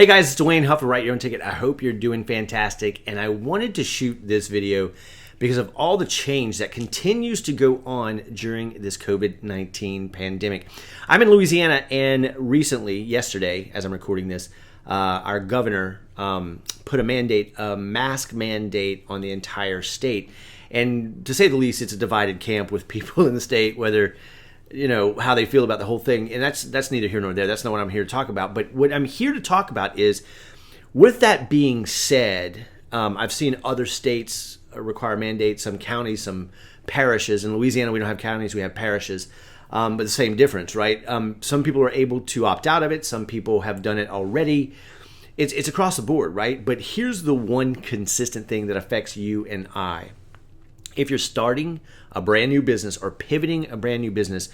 Hey guys, it's Dwayne Huff of Write Your Own Ticket. I hope you're doing fantastic, and I wanted to shoot this video because of all the change that continues to go on during this COVID-19 pandemic. I'm in Louisiana, and recently, yesterday, as I'm recording this, our governor put a mask mandate on the entire state. And to say the least, it's a divided camp with people in the state, whether how they feel about the whole thing. And that's neither here nor there. That's not what I'm here to talk about. But what I'm here to talk about is, with that being said, I've seen other states require mandates, some counties, some parishes. In Louisiana, we don't have counties, we have parishes. But the same difference, right? Some people are able to opt out of it. Some people have done it already. It's across the board, right? But here's the one consistent thing that affects you and I. If you're starting a brand new business or pivoting a brand new business,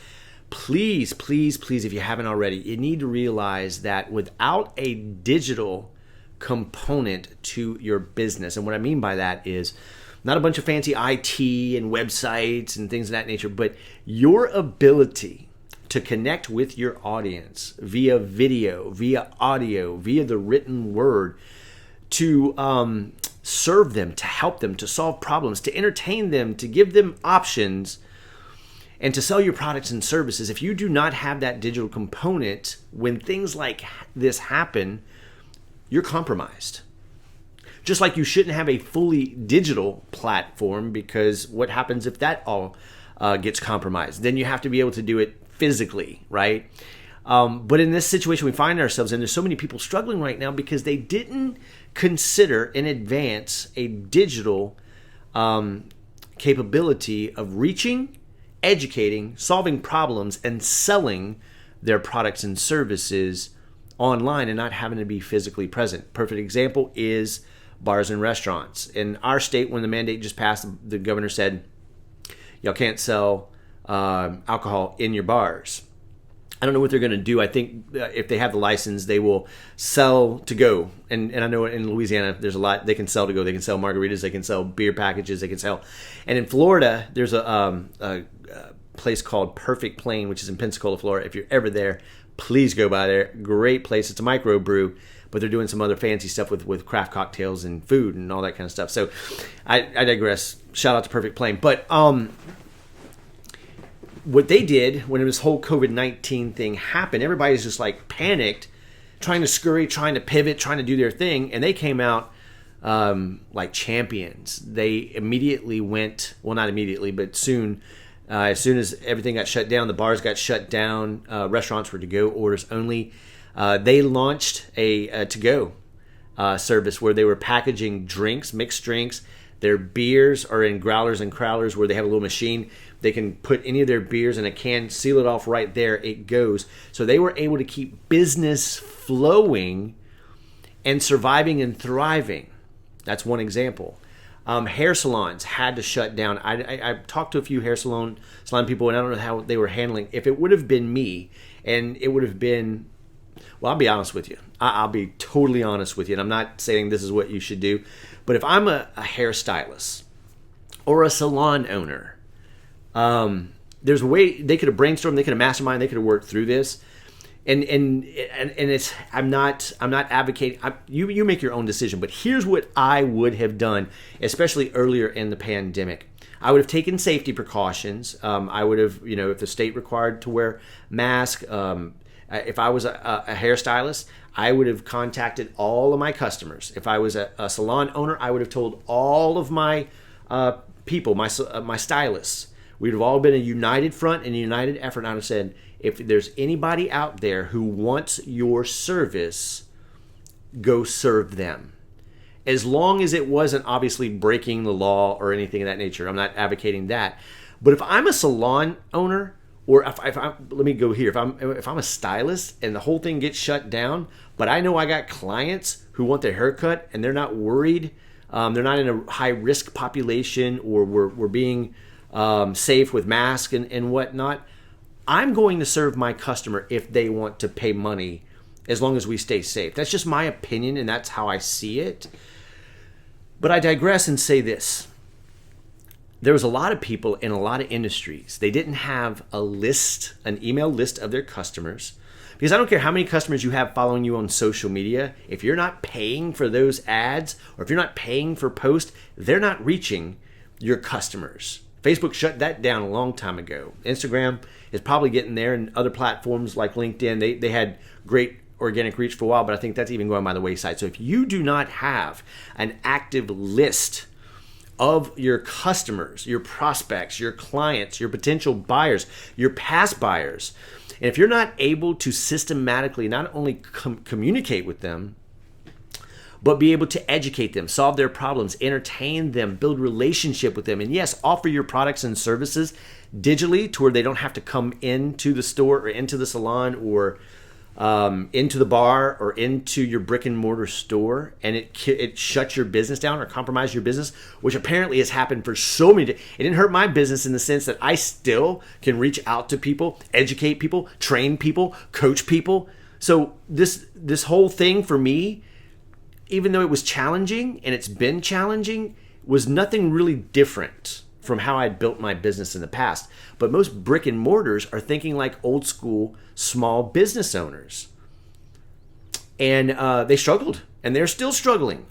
please, if you haven't already, you need to realize that without a digital component to your business, and what I mean by that is not a bunch of fancy IT and websites and things of that nature, but your ability to connect with your audience via video, via audio, via the written word, to serve them, to help them, to solve problems, to entertain them, to give them options, and to sell your products and services. If you do not have that digital component, when things like this happen, you're compromised. Just like you shouldn't have a fully digital platform, because what happens if that all gets compromised? Then you have to be able to do it physically, right? But in this situation we find ourselves in, there's so many people struggling right now because they didn't consider in advance a digital capability of reaching, educating, solving problems, and selling their products and services online and not having to be physically present. Perfect example is bars and restaurants. In our state, when the mandate just passed, the governor said, y'all can't sell alcohol in your bars. I don't know what they're going to do. I think if they have the license, they will sell to go. And I know in Louisiana, there's a lot they can sell to go. They can sell margaritas. They can sell beer packages. They can sell. And in Florida, there's a place called Perfect Plain, which is in Pensacola, Florida. If you're ever there, please go by there. Great place. It's a microbrew, but they're doing some other fancy stuff with craft cocktails and food and all that kind of stuff. So I digress. Shout out to Perfect Plain. But what they did when this whole COVID-19 thing happened, everybody's just like panicked, trying to scurry, trying to pivot, trying to do their thing. And they came out like champions. They immediately went, well, not immediately, but soon, as soon as everything got shut down, the bars got shut down, restaurants were to-go orders only. They launched a to-go service where they were packaging drinks, mixed drinks. Their beers are in growlers and crowlers where they have a little machine. They can put any of their beers in a can, seal it off right there, it goes. So they were able to keep business flowing and surviving and thriving. That's one example. Hair salons had to shut down. I talked to a few hair salon people, and I don't know how they were handling. If it would have been me, and it would have been, well, I'll be honest with you. I'll be totally honest with you, and I'm not saying this is what you should do. But if I'm a hairstylist or a salon owner, there's a way they could have brainstormed, they could have masterminded, they could have worked through this. And it's I'm not advocating. You make your own decision. But here's what I would have done, especially earlier in the pandemic. I would have taken safety precautions. I would have, if the state required to wear masks. If I was a hairstylist, I would have contacted all of my customers. If I was a salon owner, I would have told all of my people, my stylists. We'd have all been a united front and a united effort. And I would have said, if there's anybody out there who wants your service, go serve them. As long as it wasn't obviously breaking the law or anything of that nature. I'm not advocating that. But if I'm a salon owner, or if I'm, let me go here. If I'm a stylist and the whole thing gets shut down, but I know I got clients who want their haircut and they're not worried, they're not in a high risk population, or we're being safe with masks and whatnot, I'm going to serve my customer if they want to pay money, as long as we stay safe. That's just my opinion, and that's how I see it. But I digress and say this. There was a lot of people in a lot of industries. They didn't have a list, an email list of their customers, Because I don't care how many customers you have following you on social media, if you're not paying for those ads or if you're not paying for posts, they're not reaching your customers. Facebook shut that down a long time ago. Instagram is probably getting there, and other platforms like LinkedIn, they had great organic reach for a while, but I think that's even going by the wayside. So if you do not have an active list of your customers, your prospects, your clients, your potential buyers, your past buyers, and if you're not able to systematically not only communicate with them, but be able to educate them, solve their problems, entertain them, build relationship with them, and yes, offer your products and services digitally to where they don't have to come into the store or into the salon or into the bar or into your brick and mortar store, and it shuts your business down or compromises your business, which apparently has happened for so many. It didn't hurt my business in the sense that I still can reach out to people, educate people, train people, coach people. So this whole thing for me, even though it was challenging and it's been challenging, was nothing really different from how I'd built my business in the past. But most brick and mortars are thinking like old school small business owners. And they struggled, and they're still struggling.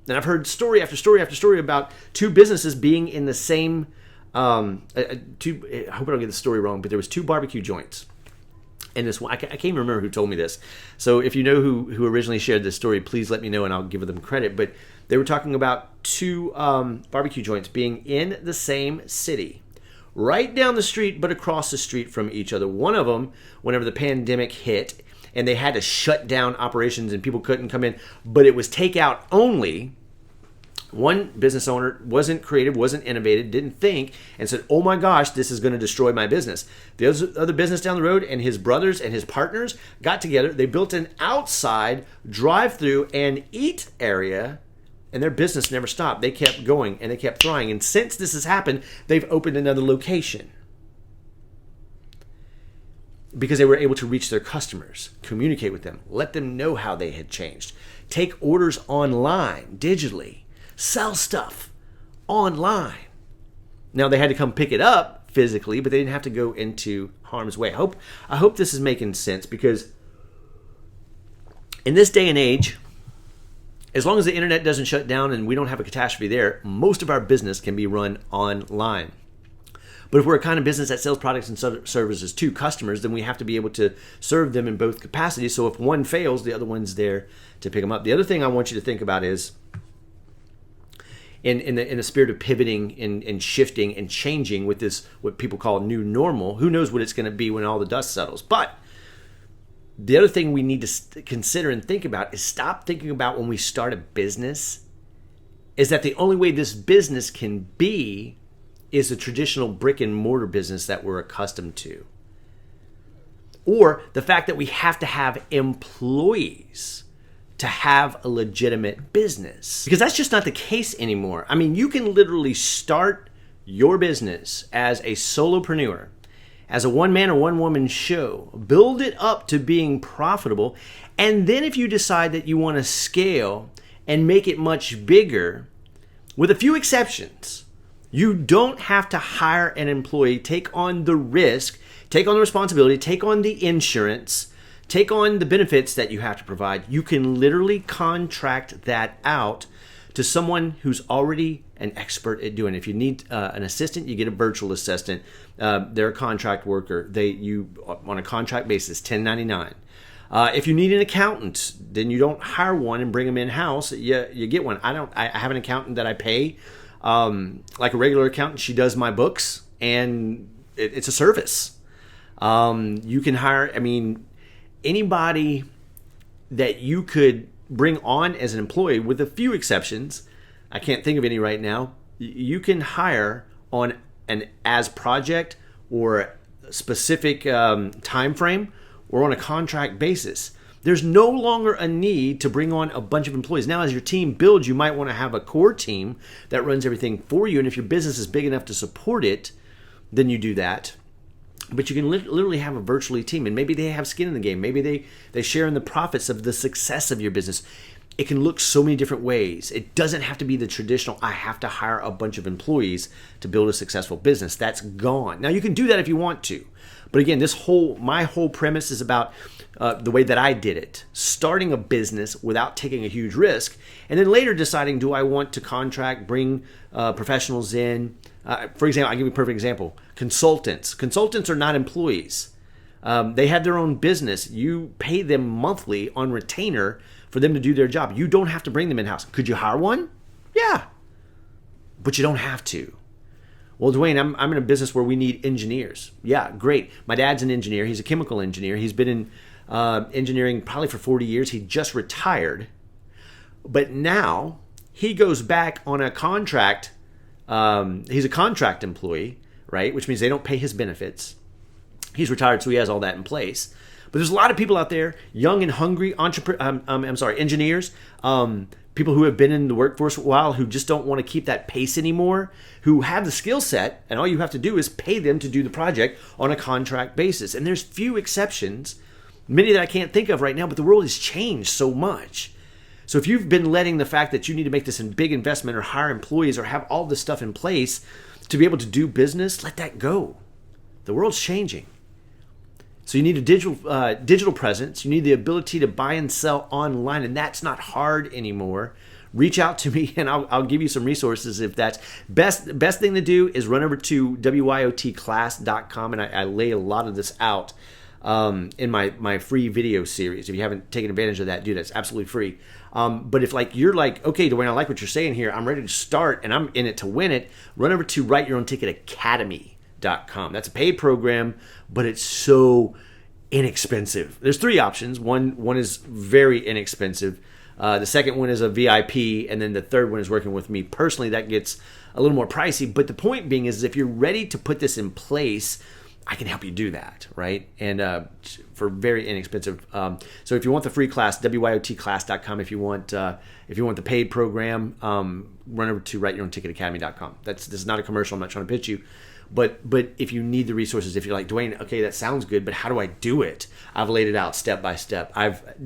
And I've heard story after story after story about two businesses being in the same, I hope I don't get the story wrong, but there was two barbecue joints. And this one, I can't even remember who told me this. So if you know who originally shared this story, please let me know and I'll give them credit. But they were talking about two barbecue joints being in the same city, right down the street, but across the street from each other. One of them, whenever the pandemic hit, and they had to shut down operations and people couldn't come in, but it was takeout only. One business owner wasn't creative, wasn't innovative, didn't think, and said, oh my gosh, this is going to destroy my business. The other business down the road and his brothers and his partners got together. They built an outside drive-through and eat area, and their business never stopped. They kept going and they kept thriving. And since this has happened, they've opened another location because they were able to reach their customers, communicate with them, let them know how they had changed, take orders online, digitally, sell stuff online. Now they had to come pick it up physically, but they didn't have to go into harm's way. I hope this is making sense, because in this day and age, as long as the internet doesn't shut down and we don't have a catastrophe there, most of our business can be run online. But if we're a kind of business that sells products and services to customers, then we have to be able to serve them in both capacities. So if one fails, the other one's there to pick them up. The other thing I want you to think about is, in the spirit of pivoting and shifting and changing with this, what people call new normal, who knows what it's going to be when all the dust settles. But the other thing we need to consider and think about is stop thinking about when we start a business is that the only way this business can be is the traditional brick and mortar business that we're accustomed to. Or the fact that we have to have employees to have a legitimate business. Because that's just not the case anymore. I mean, you can literally start your business as a solopreneur, as a one-man or one-woman show, build it up to being profitable, and then if you decide that you want to scale and make it much bigger, with a few exceptions, you don't have to hire an employee, take on the risk, take on the responsibility, take on the insurance, take on the benefits that you have to provide. You can literally contract that out to someone who's already an expert at doing it. If you need an assistant, you get a virtual assistant. They're a contract worker. You on a contract basis, 1099. If you need an accountant, then you don't hire one and bring them in-house. You get one. I have an accountant that I pay like a regular accountant. She does my books, and it's a service. You can hire, anybody that you could bring on as an employee, with a few exceptions. I can't think of any right now. You can hire on an as project or specific time frame or on a contract basis. There's no longer a need to bring on a bunch of employees. Now, as your team builds, you might want to have a core team that runs everything for you. And if your business is big enough to support it, then you do that. But you can literally have a virtually team, and maybe they have skin in the game. Maybe they share in the profits of the success of your business. It can look so many different ways. It doesn't have to be the traditional, I have to hire a bunch of employees to build a successful business. That's gone. Now, you can do that if you want to, But again, my whole premise is about the way that I did it, starting a business without taking a huge risk, and then later deciding, do I want to contract, bring professionals in? For example, I'll give you a perfect example. Consultants. Consultants are not employees. They have their own business. You pay them monthly on retainer for them to do their job. You don't have to bring them in-house. Could you hire one? Yeah. But you don't have to. Well, Dwayne, I'm in a business where we need engineers. Yeah, great. My dad's an engineer. He's a chemical engineer. He's been in engineering probably for 40 years. He just retired. But now he goes back on a contract. He's a contract employee, right? Which means they don't pay his benefits. He's retired, so he has all that in place. But there's a lot of people out there, young and hungry engineers, people who have been in the workforce a while who just don't want to keep that pace anymore, who have the skill set, and all you have to do is pay them to do the project on a contract basis. And there's few exceptions, many that I can't think of right now, but the world has changed so much. So if you've been letting the fact that you need to make this a big investment or hire employees or have all this stuff in place to be able to do business, let that go. The world's changing. So you need a digital presence. You need the ability to buy and sell online, and that's not hard anymore. Reach out to me, and I'll give you some resources if that's best. Best thing to do is run over to wyotclass.com, and I lay a lot of this out in my free video series. If you haven't taken advantage of that, do that. It's absolutely free. But if you're like, okay, Dwayne, I like what you're saying here. I'm ready to start, and I'm in it to win it. Run over to Write Your Own Ticket Academy. That's a paid program, but it's so inexpensive. There's three options. One is very inexpensive. The second one is a VIP, and then the third one is working with me personally. That gets a little more pricey. But the point being is, if you're ready to put this in place, I can help you do that, right? And for very inexpensive. So if you want the free class, wyotclass.com. If you want the paid program, run over to writeyourownticketacademy.com. This is not a commercial. I'm not trying to pitch you. But if you need the resources, if you're like, Dwayne, okay, that sounds good, but how do I do it? I've laid it out step by step.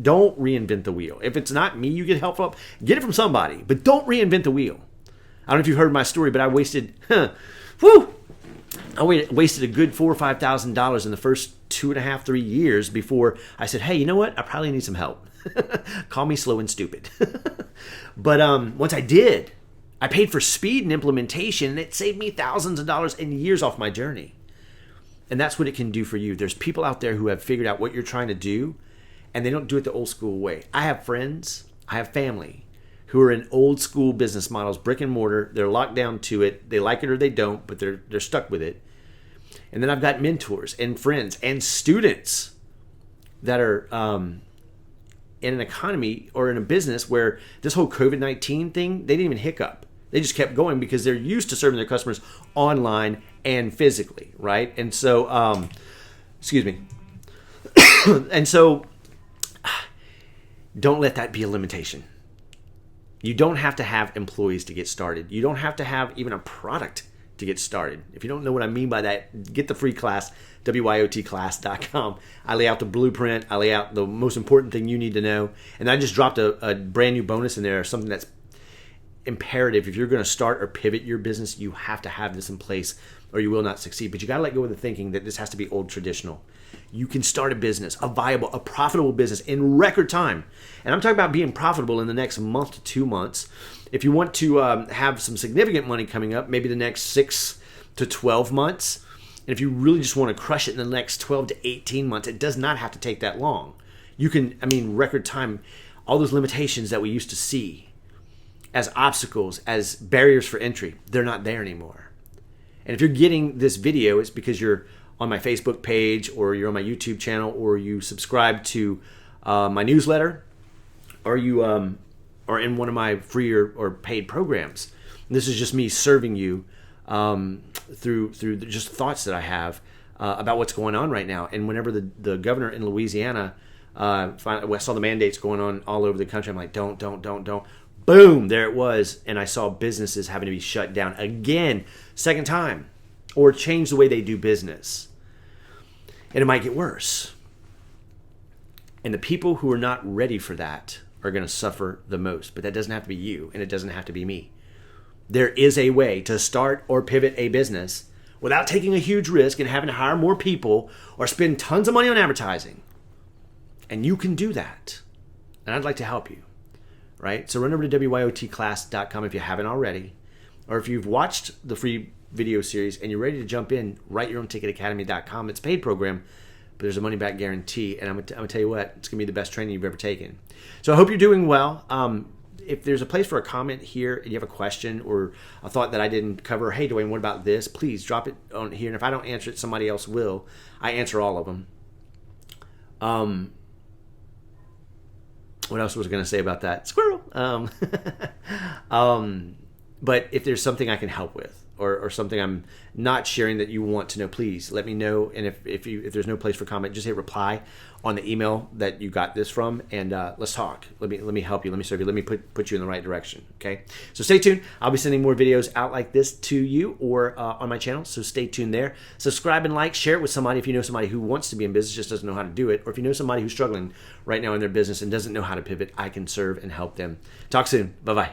Don't reinvent the wheel. If it's not me, you get help up, get it from somebody, but don't reinvent the wheel. I don't know if you've heard my story, but I wasted a good $4,000 or $5,000 in the first 2.5, 3 years before I said, hey, you know what? I probably need some help. Call me slow and stupid. But once I did, I paid for speed and implementation, and it saved me thousands of dollars and years off my journey. And that's what it can do for you. There's people out there who have figured out what you're trying to do, and they don't do it the old school way. I have friends, I have family who are in old school business models, brick and mortar. They're locked down to it. They like it or they don't, but they're stuck with it. And then I've got mentors and friends and students that are in an economy or in a business where this whole COVID-19 thing, they didn't even hiccup. They just kept going because they're used to serving their customers online and physically, right? And so, excuse me. And so, don't let that be a limitation. You don't have to have employees to get started. You don't have to have even a product to get started. If you don't know what I mean by that, get the free class, wyotclass.com. I lay out the blueprint. I lay out the most important thing you need to know. And I just dropped a brand new bonus in there, something that's imperative. If you're going to start or pivot your business, you have to have this in place or you will not succeed. But you got to let go of the thinking that this has to be old traditional. You can start a business, a viable, a profitable business in record time. And I'm talking about being profitable in the next month to 2 months. If you want to have some significant money coming up, maybe the next 6 to 12 months. And if you really just want to crush it in the next 12 to 18 months, it does not have to take that long. You can, record time, all those limitations that we used to see as obstacles, as barriers for entry, they're not there anymore. And if you're getting this video, it's because you're on my Facebook page or you're on my YouTube channel or you subscribe to my newsletter or you are in one of my free or paid programs. And this is just me serving you through just thoughts that I have about what's going on right now. And whenever the governor in Louisiana, I saw the mandates going on all over the country, I'm like, don't. Boom, there it was. And I saw businesses having to be shut down again, second time, or change the way they do business. And it might get worse. And the people who are not ready for that are going to suffer the most. But that doesn't have to be you, and it doesn't have to be me. There is a way to start or pivot a business without taking a huge risk and having to hire more people or spend tons of money on advertising. And you can do that. And I'd like to help you, right? So run over to wyotclass.com if you haven't already. Or if you've watched the free video series and you're ready to jump in, writeyourownticketacademy.com. It's a paid program, but there's a money-back guarantee. And I'm gonna tell you what, it's going to be the best training you've ever taken. So I hope you're doing well. If there's a place for a comment here and you have a question or a thought that I didn't cover, hey, Dwayne, what about this? Please drop it on here. And if I don't answer it, somebody else will. I answer all of them. What else was I going to say about that? Squirrel. But if there's something I can help with or something I'm not sharing that you want to know, please let me know. And if there's no place for comment, just hit reply on the email that you got this from, and let's talk. Let me help you. Let me serve you. Let me put you in the right direction. Okay. So stay tuned. I'll be sending more videos out like this to you or on my channel. So stay tuned there. Subscribe and like. Share it with somebody if you know somebody who wants to be in business just doesn't know how to do it, or if you know somebody who's struggling right now in their business and doesn't know how to pivot. I can serve and help them. Talk soon. Bye bye.